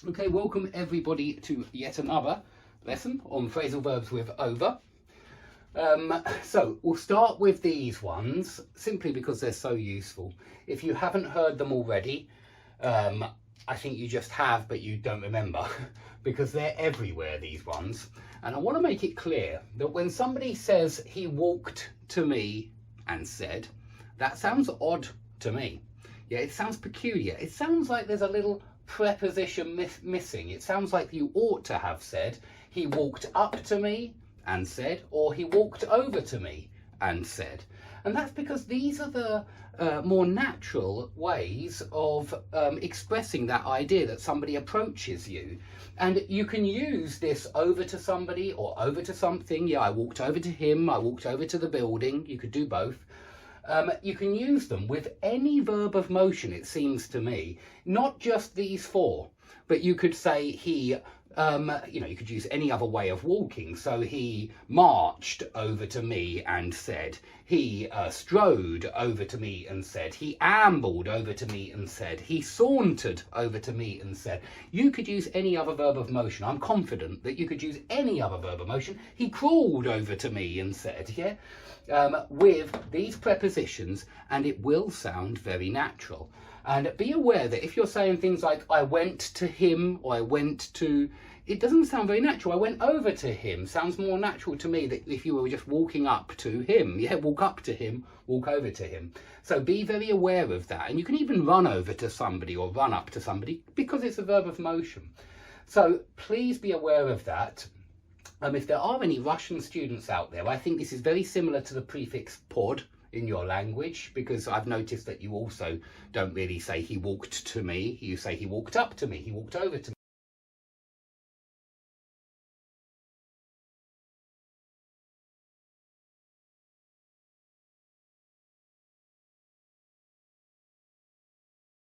Okay, welcome everybody to yet another lesson on phrasal verbs with over. So we'll start with these ones simply because they're so useful. If you haven't heard them already, I think you just have, but you don't remember because they're everywhere, these ones. And I want to make it clear that when somebody says he walked to me and said, that sounds odd to me. Yeah, it sounds peculiar. It sounds like there's a little preposition missing. It sounds like you ought to have said he walked up to me and said, or he walked over to me and said. And that's because these are the more natural ways of expressing that idea that somebody approaches you. And you can use this over to somebody or over to something. Yeah, I walked over to him, I walked over to the building. You could do both. You can use them with any verb of motion, it seems to me, not just these four, but you could say he, you could use any other way of walking. So he marched over to me and said, he strode over to me and said, he ambled over to me and said, he sauntered over to me and said. You could use any other verb of motion. I'm confident that you could use any other verb of motion. He crawled over to me and said, yeah, with these prepositions, and it will sound very natural. And be aware that if you're saying things like I went to him or I went to, it doesn't sound very natural. I went over to him sounds more natural to me that if you were just walking up to him. Yeah, walk up to him, walk over to him. So be very aware of that. And you can even run over to somebody or run up to somebody because it's a verb of motion. So please be aware of that. If there are any Russian students out there, I think this is very similar to the prefix pod in your language, because I've noticed that you also don't really say he walked to me. You say he walked up to me, he walked over to me.